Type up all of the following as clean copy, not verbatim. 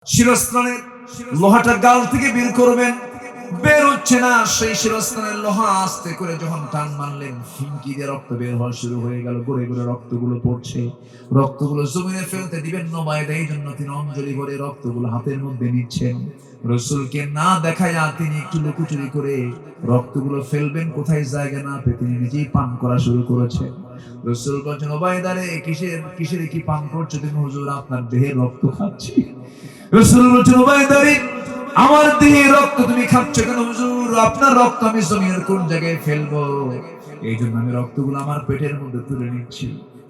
শিরস্ত্রাণের লোহাটা গাল থেকে বের করবেন, বের হচ্ছে না। সেই শিরস্ত্রাণের লোহা আস্তে করে যখন টান মারলেন, ফিনকি দিয়ে রক্ত বের হওয়া শুরু হয়ে গেল। গড়ে গড়ে রক্তগুলো পড়ছে। রক্তগুলো জমিনে ফেলতে দিবেন নবায়দা, এই জন্য তিনি অঞ্জলি ভরে রক্তগুলো হাতের মধ্যে নিচ্ছেন। রসুলকে না দেখায়া তিনি একটু লুকোচুরি করে রক্তগুলো ফেলবেন, কোথায় জায়গা না পেয়ে তিনি নিজেই পান করা শুরু করেছেন। রসুল বলছেন, ওবায়দারে কিসের কিসের কি পান করছো তুমি? হুজুর, আপনার দেহের রক্ত খাচ্ছি। রাসূল বলেন, ওবায়দারে আমার দেহে রক্ত তুমি খাচ্ছ কেন? হুজুর, আপনার রক্ত আমি জমিনের কোন জায়গায় ফেলবো, এই জন্য আমি রক্তগুলো আমার পেটের মধ্যে তুলে নিচ্ছি।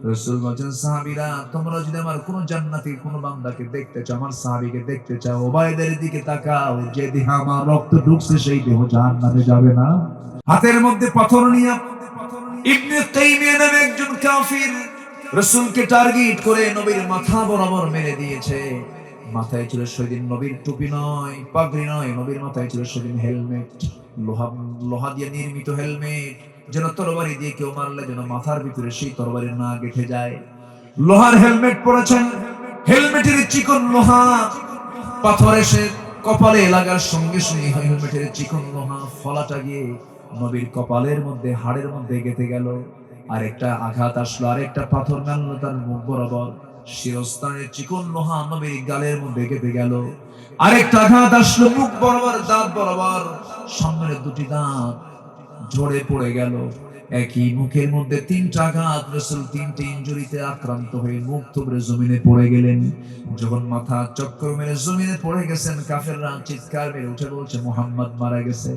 রাসূল বলেন, সাহাবীরা, তোমরা যদি আমার কোন জান্নাতি কোন বান্দাকে দেখতে চাও, আমার সাহাবীকে দেখতে চাও, ওবায়দারের দিকে তাকাও। যে দেহে আমার রক্ত ঢুকছে সেই দেহ জান্নাতে যাবে না। হাতের মধ্যে পাথর নিয়ে ইবনে তাইমিয়া নামে একজন কাফির রাসূলকে টার্গেট করে নবীর মাথা বরাবর মেরে দিয়েছে। মাথায় ছিল সেদিন নবীর টুপি নয়, পাগড়ি নয়, নবীর মাথায় ছিল সেদিন হেলমেট। লোহা লোহা দিয়ে নির্মিত হেলমেট, যেন তরবারি দিয়ে কেউ মারলে যেন মাথার ভিতরে সেই তরবারি না গেঁথে যায়। লোহার হেলমেট পরেছেন। হেলমেটের চিকন লোহা পাথর এসে কপালে লাগার সঙ্গে সঙ্গে হেলমেটের চিকন লোহা ফলাটা গিয়ে নবীর কপালের মধ্যে, হাড়ের মধ্যে গেঁথে গেল। আরেকটা আঘাত আসলো, আরেকটা পাথর নামলো তার মুখ বরাবর। শিরস্ত্রাণের চিকন লোহা নবীর গালের মধ্যে গেঁথে গেল। আরেকটা আঘাত আসলো মুখ বরাবর, দাঁত বরাবর। সামনের দুটি দাঁত ঝরে পড়ে গেল। একই মুখের মধ্যে তিনটা আঘাত। রাসূল তিনটি ইনজুরিতে আক্রান্ত হয়ে মুখ থুবড়ে জমিনে পড়ে গেলেন। যখন মাথা চক্কর মেরে জমিনে পড়ে গেছেন, কাফেররা চিৎকার মেরে উঠে বলছে, মুহাম্মদ মারা গেছে।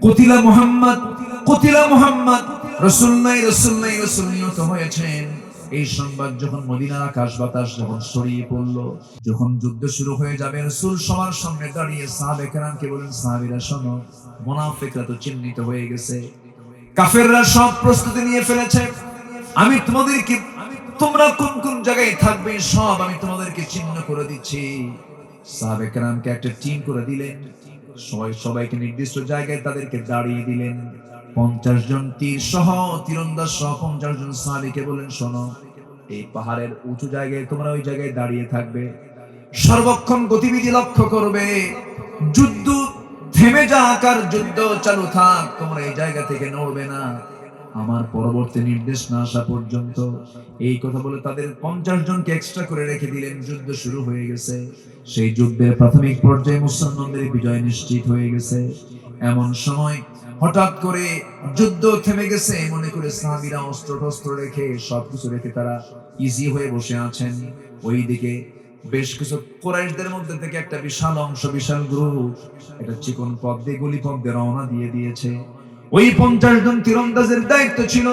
কুতিলা মুহাম্মদ, কুতিলা মুহাম্মদ। রাসূল নাই, রাসূল নাই, রাসূল নিহত হয়েছেন। এই সংবাদ যখন মদিনার আকাশ বাতাস যখন ছড়িয়ে পড়ল, যখন যুদ্ধ শুরু হয়ে যাবে, রাসূল সবার সামনে দাঁড়িয়ে সাহাবে কেরামকে বলেন, সাহাবীরা শোনো, মুনাফিকরা তো চিহ্নিত হয়ে গেছে, কাফেররা সব প্রস্তুতি নিয়ে ফেলেছে। আমি তোমাদেরকে, তোমরা কোন কোন জায়গায় থাকবে সব আমি তোমাদেরকে চিহ্ন করে দিচ্ছি। সাহাবে কেরামকে একটা টিম করে দিলেন। সবাইকে নির্দিষ্ট জায়গায় তাদেরকে দাঁড়িয়ে দিলেন। 50 জন তীর সহ, তীরন্দাজ সহ 50 জন সাহাবীকে বলেন, শোনো, এই পাহাড়ের উঁচু জায়গায় তোমরা ওই জায়গায় দাঁড়িয়ে থাকবে, সর্বক্ষণ গতিবিধি লক্ষ্য করবে। যুদ্ধ থেমে যাক আর যুদ্ধ চালু থাক, তোমরা এই জায়গা থেকে নড়বে না আমার পরবর্তী নির্দেশ না আসা পর্যন্ত। এই কথা বলে তাদের 50 জনকে এক্সট্রা করে রেখে দিলেন। যুদ্ধ শুরু হয়ে গেছে। সেই যুদ্ধের প্রাথমিক পর্যায়ে মুসলমানদের বিজয় নিশ্চিত হয়ে গেছে। এমন সময় হঠাৎ করে যুদ্ধ থেমে গেছে মনে করে সাহাবীরা অস্ত্র রেখে, সবকিছু রেখে তারা ইজি হয়ে বসে আছেন। ওইদিকে বেশ কিছু কুরাইশদের মধ্যে থেকে একটা বিশাল অংশ, বিশাল গ্রুপ একটা চিকন পথ দিয়ে, গলি পথ দিয়ে রওনা দিয়ে দিয়েছে। ওই 50 জন তীরন্দাজের দায়িত্ব ছিল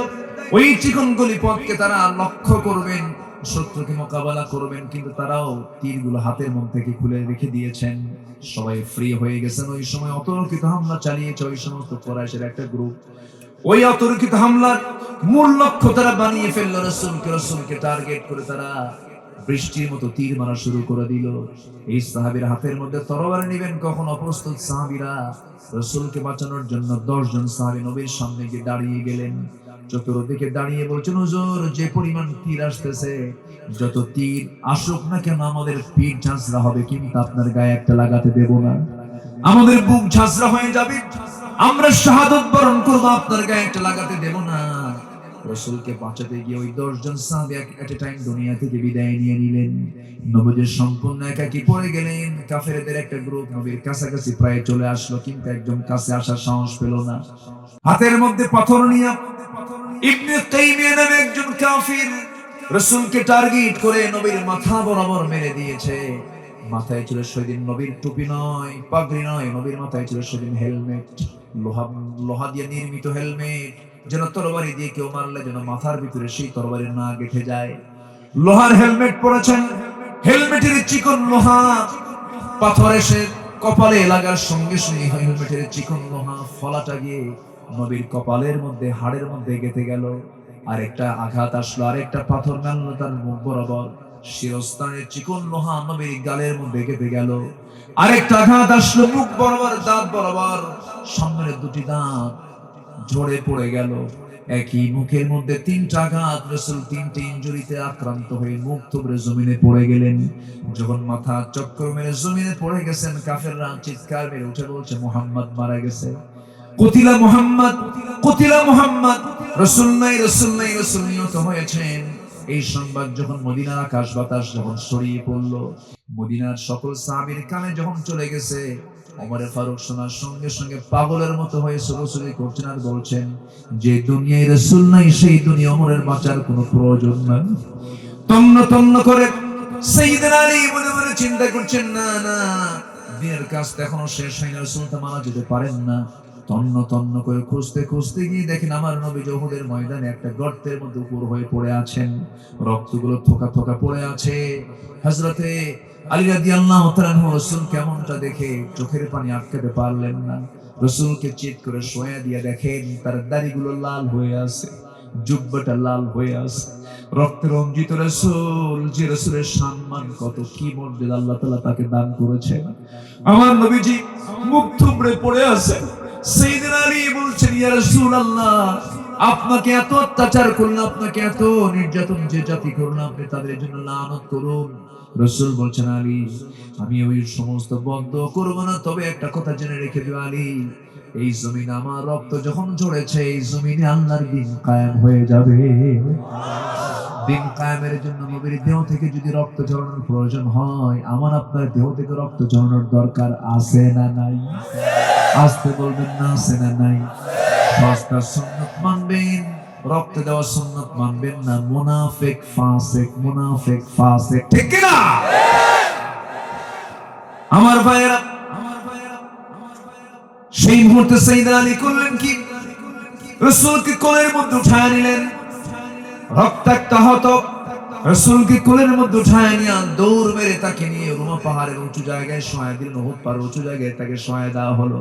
ওই চিকন গলি পথকে তারা লক্ষ্য করবেন, শত্রুকে মোকাবেলা করবেন। কিন্তু তারাও তীরগুলো হাতের মধ্যে থেকে খুলে রেখে দিয়েছেন। সবাই ফ্রি হয়ে গেছেন। ওই সময় অতর্কিত হামলা চালিয়েছে ওই সমস্ত কুরাইশের একটা গ্রুপ। ওই অতর্কিত হামলার মূল লক্ষ্য তারা বানিয়ে ফেললো রাসূলকে টার্গেট করে তারা বৃষ্টির মতো তীর মারা শুরু করে দিল। এই সাহাবীর হাতের মধ্যে তরবারি নেবেন, কখন অপ্রস্তুত সাহাবীরা রাসূলকে বাঁচানোর জন্য 10 জন সাহাবী নবীর সামনে গিয়ে দাঁড়িয়ে গেলেন। চতুর্দিকে দাঁড়িয়ে বলছেন, হুজুর, যে পরিমাণ তীর আসতেছে, যত তীর আসুক না কেন আমাদের পিঠ ঝাঁঝরা হবে, কিন্তু আপনার গায়ে একটা লাগাতে দেব না। আমাদের বুক ঝাঁঝরা হয়ে যাবে, আমরা শাহাদাত বরণ করব, আপনার গায়ে একটা লাগাতে দেব না। রাসূলকে বাঁচাতে গিয়ে ওই 10 জন সাহাবী এট এ টাইম দুনিয়া থেকে বিদায় নিয়ে নিলেন। নবী সম্পূর্ণ একাকী পড়ে গেলেন। কাফেরদের একটা গ্রুপ নবীর কাছাকাছি প্রায় চলে আসলো, কিন্তু একজন কাছে আসার সাহস পেল না। হাতের মধ্যে পাথর নিয়ে ইবনে তাইমিয়া নামে একজন কাফির রাসূলকে টার্গেট করে নবীর মাথা বরাবর মেরে দিয়েছে। মাথায় ছিল সেদিন নবীর টুপি নয়, পাগড়ি নয়, নবীর মাথায় ছিল সেদিন হেলমেট। লোহা দিয়ে নির্মিত হেলমেট, যেন তরবারি দিয়ে কেউ মারলে যেন মাথার ভিতরে সেই তরবারি না গেঁথে যায়। লোহার হেলমেট পরেছেন। হেলমেটের চিকন লোহা পাথর এসে কপালে লাগার সঙ্গে সঙ্গে হেলমেটের চিকন লোহা ফলাটা গিয়ে নবীর কপালের মধ্যে, হাড়ের মধ্যে গেঁথে গেল। আরেকটা আঘাত আসলো, আরেকটা পাথর নামলো তার মুখ বরাবর। শিরস্ত্রাণের চিকন লোহা নবীর গালের মধ্যে গেঁথে গেল। আরেকটা আঘাত আসলো মুখ বরাবর, দাঁত বরাবর। সামনের দুটি দাঁত ঝরে পড়ে গেল। একই মুখের মধ্যে তিনটা আঘাত। রাসূল তিনটে ইনজুরিতে আক্রান্ত হয়ে মুখ থুবড়ে জমিনে পড়ে গেলেন। যখন মাথা চক্কর মেরে জমিনে পড়ে গেছেন, কাফেররা চিৎকার মেরে উঠে বলছে, মুহাম্মদ মারা গেছে, কুতিলা মুহাম্মদ, কুতিলা মুহাম্মদ। রাসূল নাই, রাসূল নাই, রাসূল নিহত হয়েছেন। এই সংবাদ যখন মদিনার আকাশ বাতাস যখন ছড়িয়ে পড়ল, মদিনার সকল সাহাবীর কানে যখন চলে গেছে, ওমর ফারুক শোনার সঙ্গে সঙ্গে পাগলের মতো হয়ে ছুটোছুটি করছেন আর বলছেন, যে দুনিয়ায় রাসূল নাই সেই দুনিয়া ওমরের বাঁচার কোনো প্রয়োজন নাই। তন্ন তন্ন করে সাইয়েদনা আলী মনে মনে চিন্তা করছেন, না না, দিনের কাজ এখনো শেষ হয়নি, রাসূল তো মারা যেতে পারেন না। তন্ন তন্ন করে খুঁজতে খুঁজতে গিয়ে দেখেন আমার নবী উহুদের ময়দানে একটা গর্তের মধ্যে উপর হয়ে পড়ে আছেন, রক্তগুলো থোকা থোকা পড়ে আছে। হযরতে আলী রাদিয়াল্লাহু তাআলা রাসূল কেমনটা দেখে চোখের পানি আটকাতে পারলেন না। রাসূলকে চিৎ করে শোয়া দিয়ে দেখেন তার দাড়িগুলো লাল হয়ে আছে, জুব্বাটা লাল হয়ে আছে, রক্তে রঞ্জিত রাসূল। যে রাসূলের সম্মান কত, কি মর্যাদা আল্লাহ তাআলা তাকে দান করেছেন। আমার নবীজি মুখ থুবড়ে পড়ে আছে। সাইয়েদনা আলী বলছেন, ইয়া রাসূলুল্লাহ, আপনাকে এত অত্যাচার করলো, আপনাকে এত নির্যাতন যে জাতি করলো, আপনি তাদের জন্য লানত করুন। রাসূল বলছেন, আলী, আমি ওই সমস্ত বন্ধ করব না, তবে একটা কথা জেনে রেখে দিও আলী, এই জমিনে আমার রক্ত যখন ঝরেছে, এই জমিনে আল্লাহর দ্বীন কায়েম হয়ে যাবে। দ্বীন কায়েমের জন্য নবীর দেহ থেকে যদি রক্ত ঝরানোর প্রয়োজন হয়, আমার আপনার দেহ থেকে রক্ত ঝরানোর দরকার আছে না নাই? আসতে বলবেন না, আছে না নাই? সস্তা সুন্নাত মানবেন, রক্ত দেওয়া সুন্নাত মানবেন না। মুনাফিক ফাসিক, মুনাফিক ফাসিক, ঠিক কি না? আমার ভাইয়েরা, সেই মুহূর্তে সাইয়েদনা আলী করলেন কি, রাসূলকে কোলের মধ্যে উঠায় নিলেন। রক্তাক্ত আহত রাসূলকে কোলের মধ্যে উঠায় নিয়ে দৌড় মেরে তাকে নিয়ে রুমা পাহাড়ের উঁচু জায়গায় শোয়া দিলেন। উহুদ পাহাড়ের উঁচু জায়গায় তাকে শোয়া দেওয়া হলো।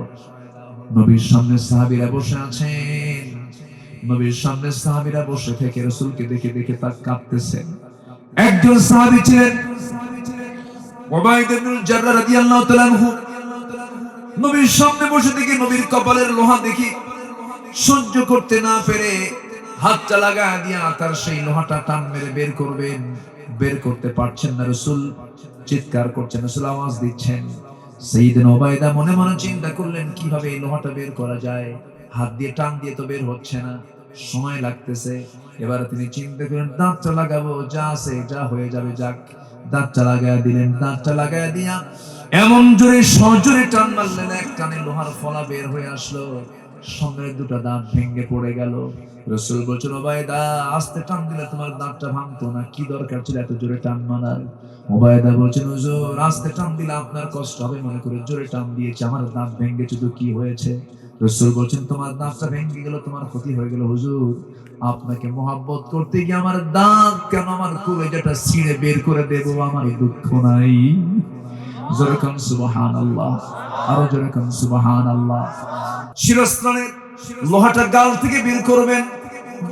নবীর সামনে সাহাবীরা বসে আছেন। নবীর সামনে সাহাবীরা বসে থেকে রাসূলকে দেখে দেখে তা কাঁদতেছেন। একজন সাহাবী ছিলেন উবাইদ ইবনুল জাররাহ রাদিয়াল্লাহু তাআলা আনহু। নবীর সামনে বসে থেকে নবীর কপালের লোহা দেখি সহ্য করতে না পেরে হাতটা লাগায় দিয়া তার সেই লোহাটা টান মেরে বের করবেন, বের করতে পারছেন না। রাসূল চিৎকার করছেন, রাসূল আওয়াজ দিচ্ছেন। সাইয়েদনা উবাইদা মনে মনে চিন্তা করলেন, কিভাবে এই লোহাটা বের করা যায়, হাত দিয়ে টান দিয়ে তো বের হচ্ছে না, সময় লাগতেছে। এবার তিনি চিন্তা করেন, দাঁতটা লাগাবো, যা আছে যা হয়ে যাবে যাক। দাঁতটা লাগায় দিলেন। দাঁতটা লাগায় দিয়া এমন জোরে সজোরে টান মারলেন, এক টানে লোহার ফলা বের হয়ে আসলো, সঙ্গে দুটো দাঁত ভেঙে পড়ে গেল। রাসূল বলছেন, উবাইদা, আস্তে টান দিলে তোমার দাঁতটা ভাঙতো না, কি দরকার ছিল এত জোরে টান মারার? উবাইদা বলছেন, হুজুর, আস্তে টান দিলে আপনার কষ্ট হবে মনে করে জোরে টান দিয়েছি, আমার দাঁত ভেঙেছে তো কি হয়েছে? রাসূল বলছেন, তোমার দাঁতটা ভেঙে গেল, তোমার ক্ষতি হয়ে গেল হুজুর, আপনাকে মহব্বত করতে গিয়ে আমার দাঁত কেন, আমার কলিজাটা ছিঁড়ে বের করে দেব, আমার দুঃখ নাই। জোরে কান সুবহানাল্লাহ, আরো জোরে কান সুবহানাল্লাহ। শিরস্ত্রাণের লোহাটা গাল থেকে বের করবেন,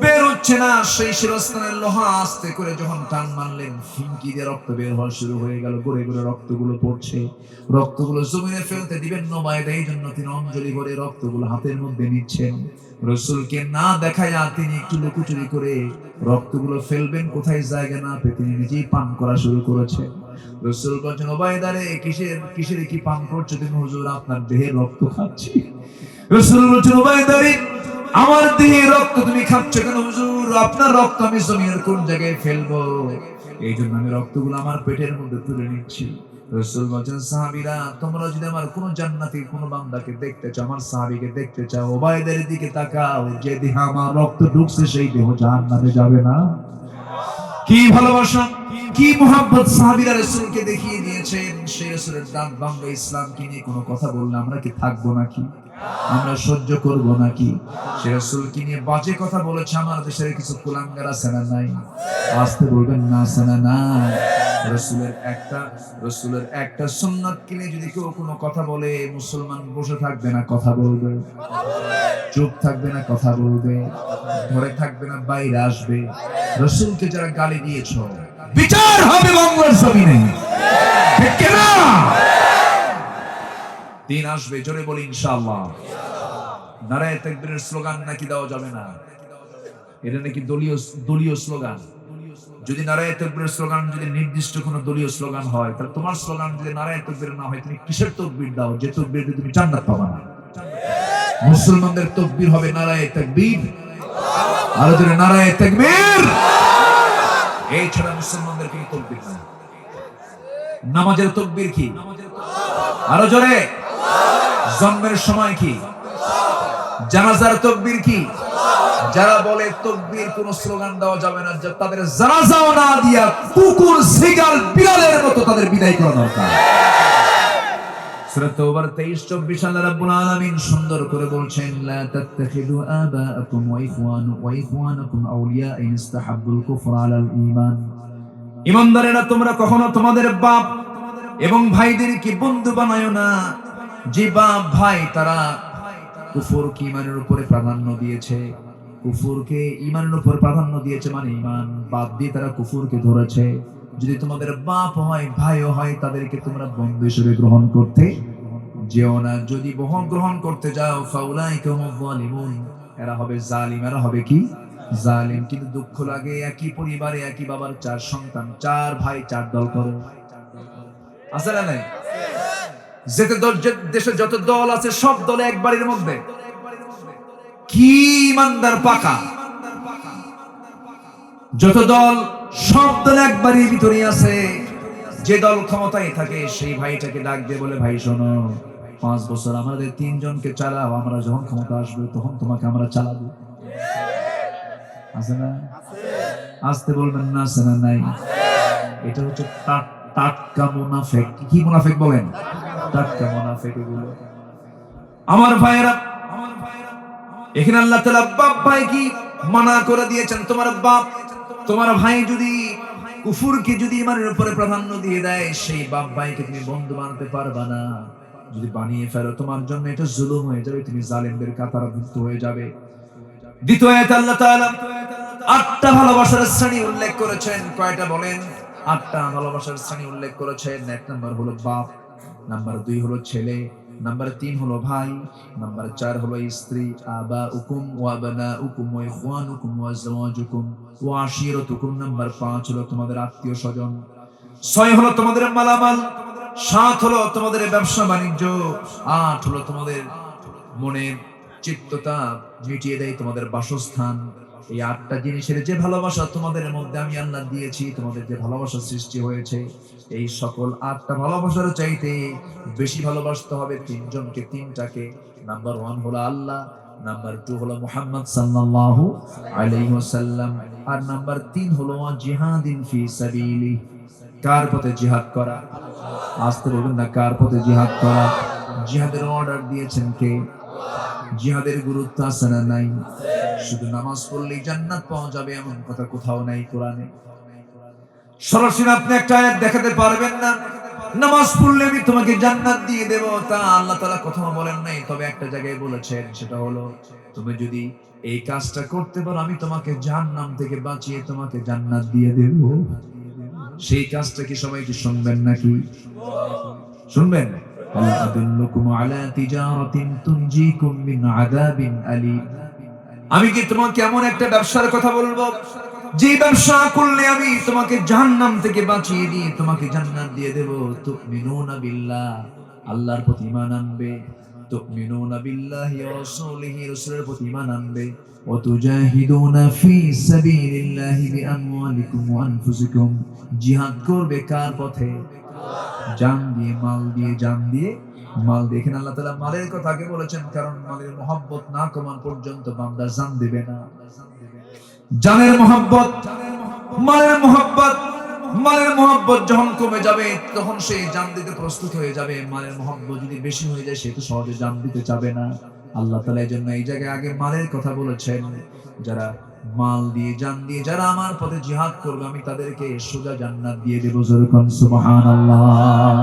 বের হচ্ছে না। সেই শিরস্ত্রাণের লোহা আস্তে করে যখন টান মারলেন, ফিনকি দিয়ে রক্ত বের হওয়া শুরু হয়ে গেল। গড়ে গড়ে রক্তগুলো পড়ছে, রক্তগুলো জমিনে ফেলতে দিবেন নবায়দা, এই জন্য তিনি অঞ্জলি ভরে রক্তগুলো হাতের মধ্যে নিচ্ছেন। রাসূলকে না দেখায়া তিনি একটু লুকোচুরি করে রক্তগুলো ফেলবেন, কোথায় জায়গা না পেয়ে তিনি নিজেই পান করা শুরু করেছেন। রাসূল বলেন, উবাইদা রে, কিসের কি পান করছো তুমি? হুজুর, আপনার দেহের রক্ত খাচ্ছি। রাসূল বলেন, উবাইদা রে, আমার দেহে রক্ত তুমি খাচ্ছ কেন? হুজুর, আপনার রক্ত আমি জমিনের কোন জায়গায় ফেলবো, এই জন্য আমি রক্তগুলো আমার পেটের মধ্যে তুলে নিচ্ছি। রাসূল বলেন, সাহাবীরা, তোমরা যদি আমার কোন জান্নাতি কোন বান্দাকে দেখতে চাও, আমার সাহাবীকে দেখতে চাও, উবাইদার দিকে তাকাও, যে দেহে আমার রক্ত ঢুকছে সেই দেহ জান্নাতে যাবে না? কি ভালোবাসা, কি মুহাব্বত সাহাবীরা রাসূলকে দেখিয়ে দিয়েছেন। সেই রাসূলের দাঁত ভাঙা ইসলামকে নিয়ে কোনো কথা বললে আমরা কি থাকবো নাকি? আমরা সহ্য করব নাকি? সেই রাসূলকে নিয়ে বাজে কথা বলেছে আমার দেশের কিছু কুলাঙ্গার আছে না নাই? আসতে বলবেন না, আছে না নাই? রাসূলের একটা সুন্নাত কিনে যদি কেউ কোনো কথা বলে, মুসলমান বসে থাকবে না, কথা বলবে, চুপ থাকবে না, কথা বলবে, ঘরে থাকবে না, বাইরে আসবে। রাসূলকে যারা গালি দিয়েছো, বিচার হবে বাংলার জমিনে, ঠিক কি না? দিন আসবে, জোরে বলি ইনশাআল্লাহ। নারায়ে তাকবীরের স্লোগান নাকি দেওয়া যাবে না? এটা নাকি দলীয় স্লোগান। যদি নারায়ে তাকবীরের স্লোগান যদি নির্দিষ্ট কোনো দলীয় স্লোগান হয়, তাহলে তোমার স্লোগান যদি নারায়ে তাকবীর না হয়, তুমি কিসের তাকবীর দাও যে তাকবীর দিয়ে তুমি জান্নাত পাবা না? মুসলমানদের তাকবীর হবে নারায়ে তাকবীর, আর যদি নারায়ে তাকবীর, এই ছাড়া মুসলমানদের কি তাকবীর নাই। নামাজের তাকবীর কি? আরো জোরে। জন্মের সময় কি? জানাজার তাকবীর কি? যারা বলে তাকবীর কোন স্লোগান দেওয়া যাবে না, তাদের জানাজাও না দিয়া কুকুর সিগাল বিড়ালের মতো তাদের বিদায় করা দরকার। সূরা তাওবার 23-24 আল্লাহ রাব্বুল আলামিন সুন্দর করে বলছেন, লা তাত্তাখিযু আবাআকুম ওয়া ইখওয়ানাকুম আউলিয়া ইন ইসতাহাব্বুল কুফরা আলাল ঈমান। ঈমানদারেরা, তোমরা কখনো তোমাদের বাপ এবং ভাইদেরকে বন্ধু বানায়ো না, যে বাপ ভাই তারা কুফরকে ঈমানের উপরে প্রাধান্য দিয়েছে। কুফরকে ঈমানের উপর প্রাধান্য দিয়েছে মানে ঈমান বাদ দিয়ে তারা কুফরকে ধরেছে। যদি তোমাদের বাপ হয় ভাইও হয়, তাদেরকে তোমরা বন্ধু হিসেবে গ্রহণ করতে যেও না। যদি গ্রহণ করতে যাও, ফাউলাইকা হুমুয যালিমুন, এরা হবে জালিম। এরা হবে কি? জালিম। কিন্তু দুঃখ লাগে, একই পরিবারে একই বাবার 4 সন্তান, 4 ভাই 4 দল করে। আছে না নাই? দেশে যত দল আছে সব দলে এক বাড়ির মধ্যে কি ইমানদার পাকা। যত দল সব দল এক বাড়ির ভিতরে আছে। যে দল ক্ষমতায় থাকে সেই ভাইটাকে ডাক দিয়ে বলে, ভাই শোনো, 5 বছর আমাদের 3 জনকে চালাও, আমরা যখন ক্ষমতা আসবে তখন তোমাকে আমরা চালাবো। আছে না? আসতে বলবেন না? আছে না নাই? এটা হচ্ছে টাটকা মুনাফিক। কি মুনাফিক বলেন? টাটকা মুনাফিক এগুলো। আমার ভাইয়েরা, এখানে আল্লাহ তাআলা বাপ ভাই কি মানা করে দিয়েছেন। তোমার বাপ তোমার ভাই যদি কুফরকে যদি ঈমানের উপরে প্রাধান্য দিয়ে দেয়, সেই বাপ ভাইকে তুমি বন্ধু বানাতে পারবা না। যদি বানিয়ে ফেলো, তোমার জন্য এটা জুলুম হয়ে যাবে, তুমি জালেমদের কাতারভুক্ত হয়ে যাবে। দ্বিতীয় আয়াতে আল্লাহ তাআলা 8টা ভালোবাসার শ্রেণী উল্লেখ করেছেন। কয়টা বলেন? 8টা ভালোবাসার শ্রেণী উল্লেখ করেছেন। 1 নাম্বার হলো বাপ, নাম্বার 2 হলো ছেলে, নাম্বার 3 হলো ভাই, নাম্বার 4 হলো স্ত্রী। আবাউকুম ওয়া আবনাউকুম ওয়া ইখওয়ানুকুম ওয়া আজওয়াজুকুম ওয়া আশিরাতুকুম। নাম্বার 5 হলো তোমাদের আত্মীয় স্বজন। 6 হলো তোমাদের মালামাল। 7 হলো তোমাদের ব্যবসা বাণিজ্য। 8 হলো তোমাদের মনের চিত্ততা মিটিয়ে দেয় তোমাদের বাসস্থান। এই 8টা জিনিসের যে ভালোবাসা তোমাদের মধ্যে আমি আল্লাহ দিয়েছি, তোমাদের যে ভালোবাসা সৃষ্টি হয়েছে, এই সকল 8টা ভালোবাসার চাইতে বেশি ভালোবাসতে হবে 3 জনকে, 3টাকে। নাম্বার 1 হলো আল্লাহ, নাম্বার 2 হলো মুহাম্মদ সাল্লাল্লাহু আলাইহি ওয়াসাল্লাম, আর নাম্বার 3 হলো জিহাদিন ফি সাবিলি। কার পথে জিহাদ করা? আসতে বলবেন না, কার পথে জিহাদ করা? জিহাদের অর্ডার দিয়েছেন কে? জিহাদের গুরুত্ব আছে না নাই? শুধু নামাজ পড়লেই জান্নাত পাওয়া যাবে এমন কথা কোথাও নাই কোরআনে। সরাসরি আপনি একটা আয়াত দেখাতে পারবেন না, নামাজ পড়লে আমি তোমাকে জান্নাত দিয়ে দেব, তা আল্লাহ তাআলা কোথাও বলেন নাই। তবে একটা জায়গায় বলেছেন, সেটা হলো তুমি যদি এই কাজটা করতে পারো, আমি তোমাকে জাহান্নাম থেকে বাঁচিয়ে তোমাকে জান্নাত দিয়ে দেব। সেই কাজটা কি সবাই কি শুনবেন নাকি? শুনবেন? আদুল্লুকুম আলা তিজারাতিন তুনজিকুম মিন আযাবিন আলীম। আমি কি তোমাকে এমন একটা ব্যবসার কথা বলবো, যে ব্যবসা করলে আমি তোমাকে জাহান্নাম থেকে বাঁচিয়ে দিয়ে তোমাকে জান্নাত দিয়ে দেব। তুমিনুনা বিল্লাহ, আল্লাহর প্রতি ঈমান আনবে। তুমিনুনা বিল্লাহি ওয়া রাসূলিহি, রাসূলের প্রতি ঈমান আনবে। ওয়া তুজাহিদুনা ফি সাবিলিল্লাহি বিআমওয়ালিকুম ওয়া আনফুসিকুম, জিহাদ করবে কার পথে? জান দিয়ে, মাল দিয়ে। জান দিয়ে, মাল দিয়ে। এখানে আল্লাহ তাআলা মালের কথা আগে বলেছেন, কারণ মালের মহব্বত না কমান পর্যন্ত বান্দা জান দিবে না। জানের মহব্বত, মালের মহব্বত যখন কমে যাবে, তখন সে জান দিতে প্রস্তুত হয়ে যাবে। মালের মহব্বত যদি বেশি হয়ে যায়, সে তো সহজে জান দিতে চাবে না। আল্লাহ তাআলা এই জন্য এই জায়গায় আগে মালের কথা বলেছেন। যারা মাল দিয়ে, জান দিয়ে যারা আমার পথে জিহাদ করবে, আমি তাদেরকে সোজা জান্নাত দিয়ে দেব। জোরে কোন সুবহানাল্লাহ।